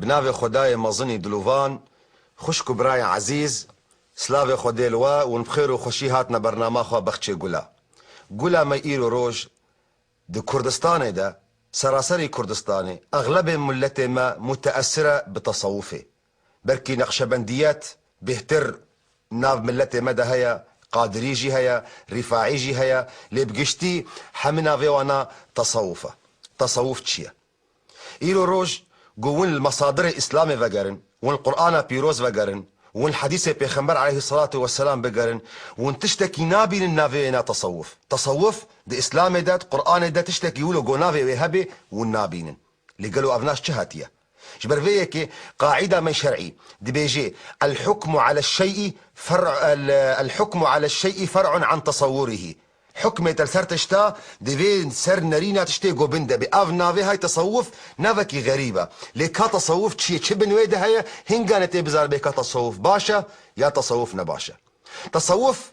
بناوی خدای مزنی دلوان خوشک برای عزیز سلاوی خدای لوا و بخیر و خوشی هاتنا برنامه خو بخچه گلا ما ایرو روج د کردستان ده سراسری کردستان اغلب ملت ما متأثرة بتصوفه بركي نقشبنديات بهتر ناف ملت ما ده هيا قادري جي هيا رفاعي جي هيا لبقشتي حمنا فيوانا تصوف تشيا إيرو روج قوون المصادر الإسلامي فقرن والقرآن بيروز فقرن والحديث بيخمبر عليه الصلاة والسلام بقرن وانتشتكي نابين النافينا تصوف ده إسلامي دات قرآن دات تشتكي يقولوا قو نافي ويهبي والنابين اللي قالوا أفناش شهاتية جبر فيك قاعدة من شرعي دي بيجي الحكم على الشيء فرع عن تصوره حكمة السرتشتا دي بين سر نرينا تشتي قو بنده بأف نافي هاي تصوف نافكي غريبة ليكا تصوف تشي بنويده هاي هنگانت بزار بيكا تصوف باشا يا تصوف نباشا تصوف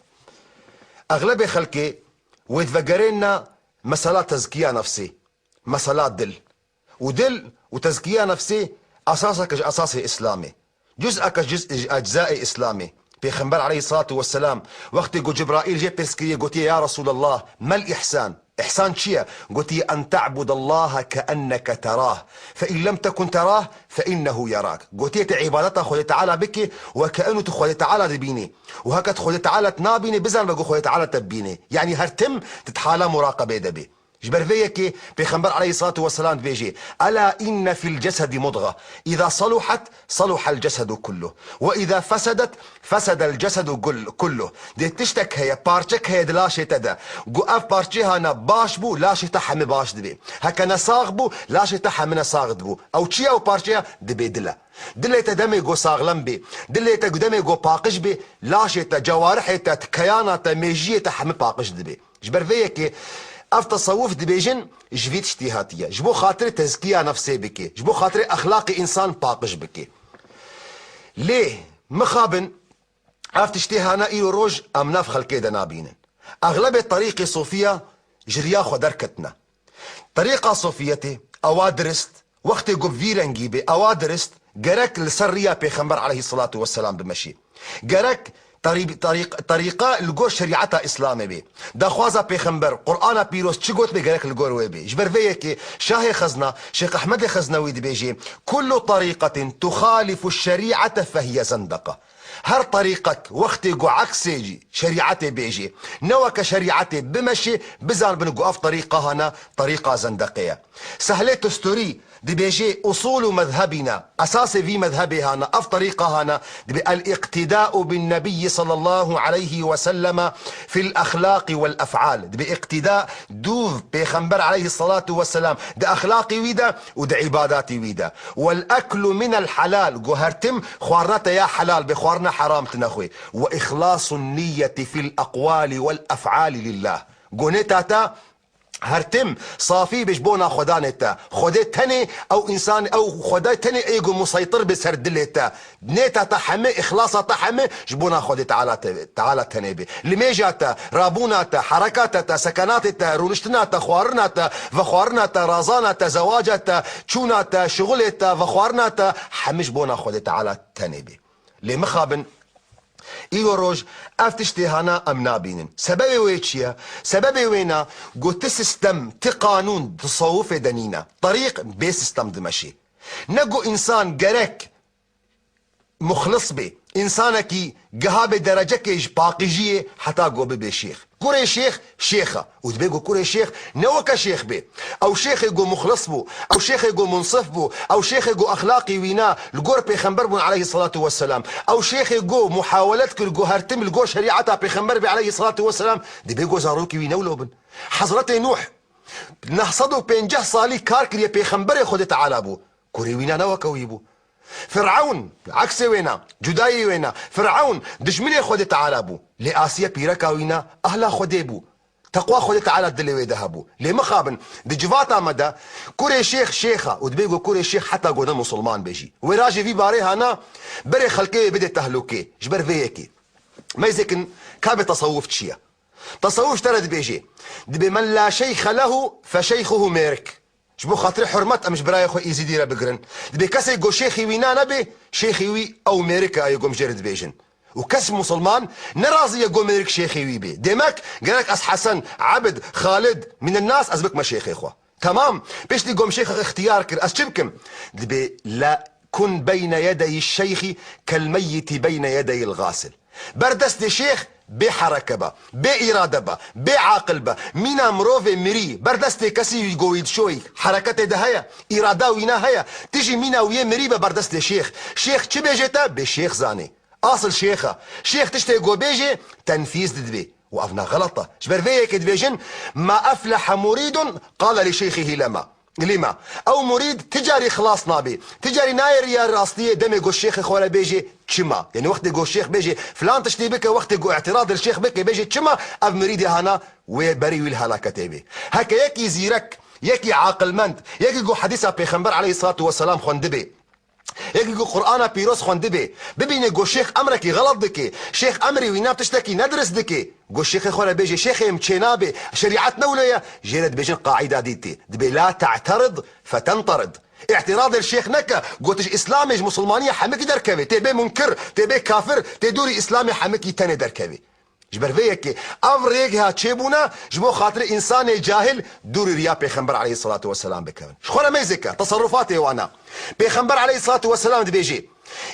أغلب خلقي ويتفقرينا مسالات تزكية نفسي مسالات دل وتزكية نفسي أساسك أساسي إسلامي جزءك جزء أجزاء إسلامي بيخنبر عليه الصلاة والسلام وقت جو جبرائيل جي بيرسكي قلت يا رسول الله ما الإحسان إحسان شيا قلت أن تعبد الله كأنك تراه فإن لم تكن تراه فإنه يراك قلت عبادته خذ تعالى بك وكأنه تخذ تعالى دبيني وهكذا تخذ تعالى تنابيني بزن بقو خذ تعالى تبيني يعني هرتم تتحالى مراقبة دبي جبر فيك بيخنبر عليه الصلاة والسلام بيجي ألا إن في الجسد مضغة إذا صلحت صلح الجسد كله وإذا فسدت فسد الجسد كله دي تشتك هي بارچك هي دلاشي تدا قو بارچي هانا باش بو لاشي تحمي باش دبي هكنا صاغ بو لاشي تحمي صاغ دبو أو چيا و بارچيها دبي دلي تدمي قو صاغلم بي دلي تقدمي قو باقش بي لاشي تجوارحي تكيانا تميجية تحمي باقش دبي جبر فيك اف تصوف دبيجن جفيت اجتهاتية جبو خاطر تزكية نفسي بكي جبو خاطر اخلاقي انسان باقش بكي ليه مخابن اف تشتهانا ايرو روج امناف خلقي دنابين اغلب طريقي صوفية جريا خدركتنا طريقة صوفيتي اوادرست وقت قب فيرنجي بي اوادرست قرك لسرية بيخنبر عليه الصلاة والسلام بمشي قرك طريقة لقور شريعتها إسلامي بي دا خوازا بيخنبر قرآن بيروس چي قوت بيقرك لقور ويبي جبر فيكي شاهي خزنا شيخ أحمد الخزنوي دي بيجي كل طريقة تخالف الشريعة فهي زندقة هر طريقك وقت يقو عكسي شريعتي بيجي نوك شريعتي بمشي بزان بنقو اف طريقة هنا طريقة زندقية سهلة تستوري دي بيجي اصول مذهبنا اساسي في مذهبي هنا اف طريقة هنا دي الاقتداء بالنبي صلى الله عليه وسلم في الاخلاق والافعال دي باقتداء دوف بيخنبر عليه الصلاة والسلام دي اخلاقي ويدا ودي عباداتي ويدا والاكل من الحلال قهرتم خوارناتا يا حلال بخوارنا حرام تنخوي واخلاص النية في الاقوال والافعال لله قونيتاتا هرتم صافي بجبونا خدانتا خدت تاني او انسان او خداي تاني ايجو مسيطر بسر دلتا نيتا تحمي اخلاصا تحمي جبونا خدت تعالى تنبي لميجاتا رابوناتا حركاتتا سكناتتا رونشتناتا خوارناتا وخوارناتا رازاناتا زواجاتا تشوناتا شغلتا وخوارناتا حمش بونا خدت تعالى تنبي لمخابن ايو روج افتشتي هانا امنابين سببي ويتشيا سببي وينا قلت سيستم تقانون تصوف دنينا طريق بي سيستم دمشي نقو انسان قرك مخلص بي انسانكي قهاب درجك ايش باقيجيه حتى قو بي شيخ كوري شيخ شيخة وتبيقو كوري شيخ نوكا شيخ بي او شيخ يقو مخلص بو او شيخ يقو منصف بو او شيخ يقو اخلاقي وينا القور بيخنبر بو عليه الصلاة والسلام او شيخ يقو محاولتك القو هرتم القو شريعتها بيخنبر بي عليه الصلاة والسلام دي بيقو زاروكي وينا ولوبن حضرتي نوح نحصدو بينجه صالي كاركريا بيخنبر يخد تعالى بو كوري وينا نوكا ويبو فرعون عكس وينا جداي وينا فرعون دشمني خود تعالى بو لآسيا بيركا وينا أهلا خديبو تقوى خود تعالى دلوي ذهبو لمخابن دجفاتا مدى كوري شيخ شيخة ودبيقو كوري شيخ حتى قونا مسلمان بيجي وراجي في باري هانا بري خلقي بدي تهلوكي جبر فيكي ما يزيكن كابي تصوف تشيا تصوف ترد بيجي دبي من لا شيخ له فشيخه ميرك شبو خاطري حرمت امش براي خو ايزيدي را بقرن دبي كسي جو شيخي وينا نبي شيخي وي او امريكا يقوم جرد بيجن وكس مسلمان نرازي يقوم امريك شيخي وي بي ديمك قالك اس حسن عبد خالد من الناس ازبك ما شيخي خو تمام بيش دي قوم شيخ اختيار كر اسجبكم دبي لا كن بين يدي الشيخ كالميت بين يدي الغاسل بردست الشيخ بحركة با بإرادة با بعقل با مينا مروفي مري بردست كسي يقويد شوي حركته ده هيا إرادة وينا هيا تيجي مينا ويا مري بردست الشيخ شيخ چه بيجيتا بشيخ زاني أصل شيخة شيخ تشتي جو بيجي تنفيذ ددبي وأفنا غلطة شبر فيك دبيجن ما أفلح مريد قال لشيخه لما او مريد تجاري خلاص نابي تجاري ناير يا راستيه دمي جو الشيخ خولا بيجي تشما يعني وقت جو الشيخ بيجي فلان تشتي بك وقت جو اعتراض الشيخ بك بيجي تشما اب مريدي هنا وبري والهلاكه بي هكا يكي زيرك يكي عاقل مند يكي جو حديث پیغمبر عليه الصلاه والسلام خوندبي يكي جو قرآن بيروس خوندبي ببيني جو شيخ امركي غلط دكي شيخ امري وينا بتشتكي ندرس دكي جو الشيخ خولا بيجي شيخ متشينابي شريعتنا ولايا جيرد بيجن قاعده ديتي دبي لا تعترض فتنطرد اعتراض الشيخ نكا قوتش اسلامي مسلمانيه حمك دركبي تبي منكر تبي كافر تدوري اسلامي حمك تاني دركبي جبر فيك افريقها تشيبونا جبو خاطر انسان جاهل دوري ريا بيغمبر عليه الصلاه والسلام بكون شخونا ميزكا تصرفاتي وانا بيغمبر عليه الصلاه والسلام بيجي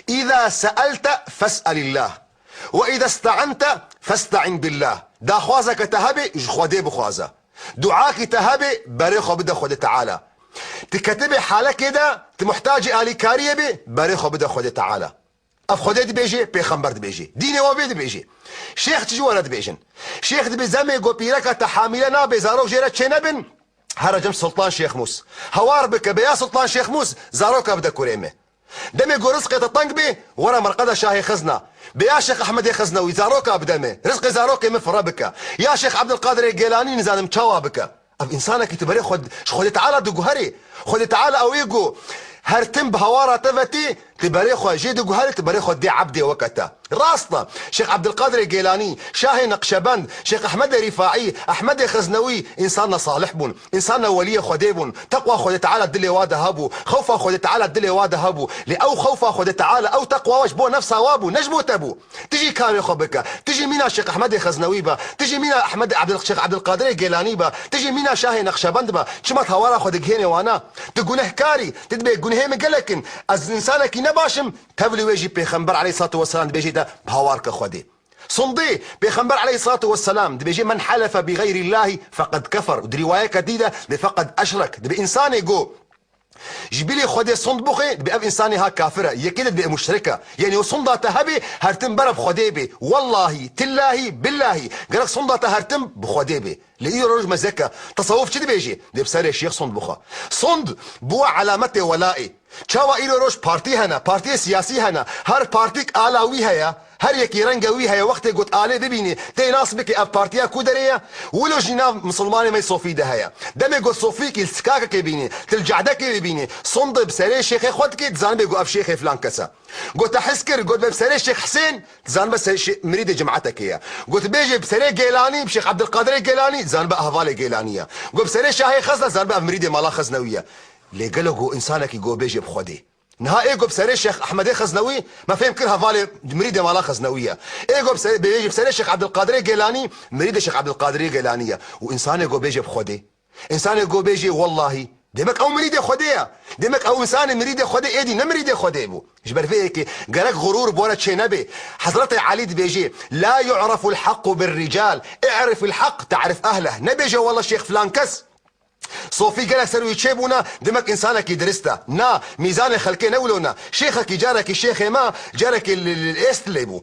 اذا سالت فاسال الله واذا استعنت فاستعن بالله دا خوازك تهبي جخودي بخوازه دعاك تهبي بريخو بدا خود تعالى تكتبي حالك كده تمحتاج آلي كاريه بي بريخو بدا خود تعالى اف خودي دي بيجي بيغمبر دي بيجي ديني وبي دي بيجي شيخ تجي ولد بيجن شيخ دي بزمي جو بيركا تحاملنا بزارو جيرا تشينبن هرجم سلطان شيخ موس هوار بك بيا سلطان شيخ موس زاروك بدا كوريمه دمي جو رزقي تطنق بي ورا مرقده شاهي خزنه بيا شيخ احمد خزنوي زاروك بدمي رزقي زاروك مفربك يا شيخ عبد القادر الجيلاني نزال متشوابك اب انسانك تبري خد تعالى دغهري خد تعالى او يجو هرتم بهوارة تفتي تبريخو جيد جهالي تبريخو دي عبدي وقتا راسنا شيخ عبد القادر الجيلاني شاهي نقشبند شيخ احمد رفاعي احمد خزنوي انسان صالح بون انسان ولي خديبون تقوى خد تعالى الدلي واده هبو خوفا خد تعالى الدلي واده هبو لاو خوفا خد تعالى او تقوى واش بو نفسها وابو نجبو تبو تجي كامي خبك تجي مينا شيخ احمد خزنوي با تجي مينا احمد الشيخ عبد القادر الجيلاني با تجي مينا شاهي نقشبند با شمت هوارا خد جهيني وانا تقول هكاري تدبي جنهيم قالك از انسانك نباشم تبلي ويجي بيغمبر عليه الصلاه والسلام بيجي ده بهوارك خدي صندي بيغمبر عليه الصلاه والسلام بيجي من حلف بغير الله فقد كفر ودي روايه جديده بفقد اشرك ده بانسان يجو جبلي خدي صند بخي بأب إنساني ها كافرة يكيد بأ مشركة يعني وصندا تهبي هرتم برب خديبي والله تلاهي بالله قالك صندا تهرتم بخديبي لإيه روج مزكة تصوف كده بيجي دي بساري الشيخ صند بخا صند بو علامته ولائي چاوا إيرو روش بارتي هنا بارتي سياسي هنا هر بارتيك آلاوي هيا هر يكي رنگوي هيا وقت قلت آلي ببيني تي ناس بكي اب بارتيا كودرية ولو جينا مسلماني ما يصوفي ده هيا دمي قلت صوفيكي السكاكا كي بيني تلجعدكي بيني صند بساري شيخي خودكي تزان بيقو اب شيخي فلان كسا قلت حسكر قلت بساري الشيخ حسين تزان بس مريد جمعتك هي قلت بيجي بساري جيلاني بشيخ عبد القادر الجيلاني زان بقى هفالي جيلانية قلت بساري شاهي خزنة زان بقى مريد مالا خزنوية لي قالوا انسانك يقو بيجي بخودي نهائي ايجو بساري الشيخ احمد خزنوي ما فهم كلها فالي مريده مالا خزنويه ايجو بيجي بساري الشيخ عبد القادر الجيلاني مريد الشيخ عبد القادر الجيلانيه وانسان يقو بيجي بخودي انسان يقو بيجي والله دمك او مريد خديه دمك او انسان مريد خديه ايدي نمريد خديه بو جبر فيك قالك غرور بولا شي نبي حضرتي علي بيجي لا يعرف الحق بالرجال اعرف الحق تعرف اهله نبيجي والله الشيخ فلان كس صوفي قالك سروي تشيبونا دمك انسانك يدرستا نا ميزان خلقي نولونا شيخك جارك الشيخ ما جارك الاست ليبو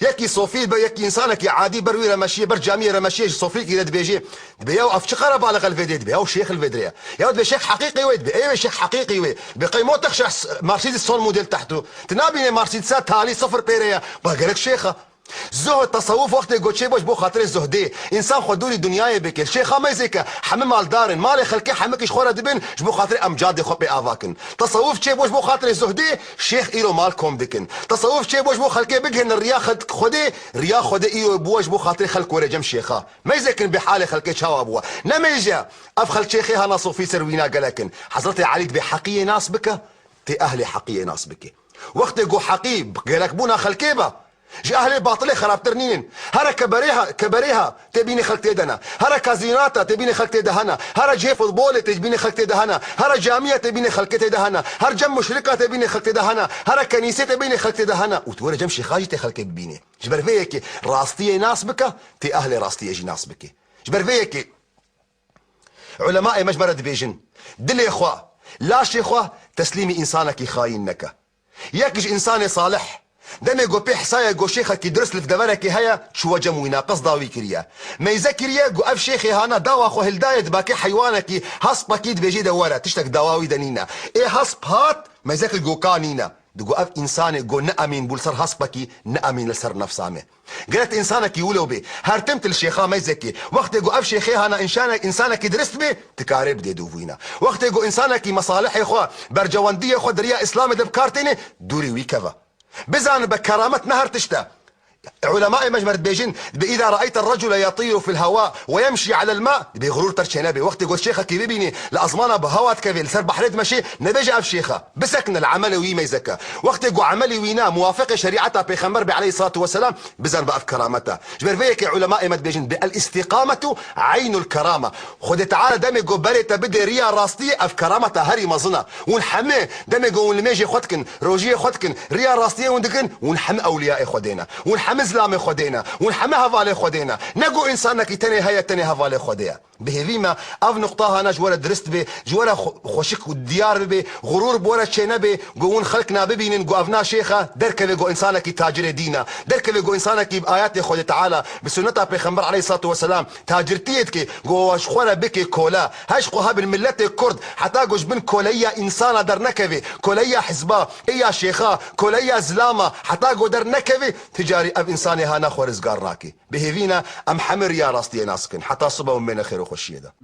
يكي صوفي يكي انسانك عادي بروي رمشيه برجاميه رمشيه صوفي كي بيجي بياو افشقره بالغ الفيديو بياو شيخ الفيدريا يا ود شيخ حقيقي ويد ايوه شيخ حقيقي ويد بقيمتك شخص مرسيدس صون موديل تحته تنابي مرسيدسات تالي صفر بيريا بقالك شيخه زهد تصوف وقت يقول شي بوش بو خاطر الزهدي انسان خدوني دنياي بك شيخ ما يزيك حمم مال دارن مالي خلكي حمكش خورا دبن جبو خاطر امجاد خبي افاكن تصوف شي بوش بو خاطر الزهدي شيخ ايرو مالكم دكن تصوف شي بوش بو خلكي بكن الريا خدي ايرو بوش بو خاطر خلك ورا جم شيخا ما يزيكن بحاله خلكي شاو ابوا نميجا افخل شيخي ها ناس في سروينا قالكن حضرتي عليك بحقيه ناس بك تي اهلي حقيه ناس بك وقت يقول حقيب قالك بونا خلكيبه جي اهلي باطلي خراب ترنين هرا كبريها تبيني خلق تيدنا هرا كازيناتا تبيني خلق تيدهنا هرا جي فوتبول تبيني خلق تيدهنا هرا جامعه تبيني خلق تيدهنا هر جم مشركه تبيني خلق تيدهنا هرا كنيسه تبيني خلق تيدهنا وتورا جم شيخاجي تخلق بيني جبر فيك راستي ناس بك تي اهلي راستي يجي ناس بك جبر فيك علماء مجبرة بيجن دلي اخوا لا شيخوا تسليمي انسانك خاينك يكج انسان صالح دمي جو بي حسايا جو شيخه كي درس لف دبرك هيا شو جموينا قصداوي كريا ما يذكريا جو اف شيخي هانا دوا خو هلدايت باكي حيوانك هصب اكيد بيجي دورا تشتك دواوي دنينا ايه هصب هات ما يذكر جو كانينا دقو اف انسان جو نامين بولسر هصبكي نامين لسر نفسامه قالت انسانك يولو بي هرتمت الشيخا ما يزكي وقت يقو اف شيخي هانا انسانك درست بي تكارب دي دوفينا وقت يقو انسانك مصالح يا اخوا برجوانديه خو دريا اسلام دبكارتيني دوري ويكفا بزان بكرامة نهر تشتا علماء مجمرة بيجين إذا رأيت الرجل يطير في الهواء ويمشي على الماء بغرور ترشي نبي وقت يقول شيخة كي بيبيني لأزمانة بهوات كفيل سر بحريت مشي نبيجي أف شيخة بسكن العمل وي ما يزكى وقت يقول عملي وينا موافق شريعتها بيخمر عليه الصلاة والسلام بزان بقى في كرامتها جبر فيك علماء مد بيجين الاستقامة عين الكرامة خد تعالى دمي يقول بريت بدي ريا راستي أف كرامتها هري مظنة ونحمي دمي يقول الميجي خدكن روجي خدكن ريا راستي وندكن ونحمي أولياء خدينا ونحمي زلامي خدينا ونحمي هفالي خدينا نقو إنسانك تاني هيا تاني هفالي خديا بهذيما اف نقطه انا جوره درست بي جوره خوشك الديار بي غرور بورا تشينا بي قوون خلقنا ببينن قو افنا شيخه دركه قو انسانك تاجر دينا دركه قو انسانك بايات خود تعالى بسنتها بيغمبر عليه الصلاه والسلام تاجرتيتك قو شخوره بك كولا هاش قوها بالملة الكرد حتى قوش بن كوليا انسانه در نكفي كوليا حزبا ايا شيخه كوليا زلامه حتى قو در نكفي تجاري اف انساني هانا خورزقار راكي بهذينا ام حمر يا راستي ناسكن حتى صبا من خير وخشيه ده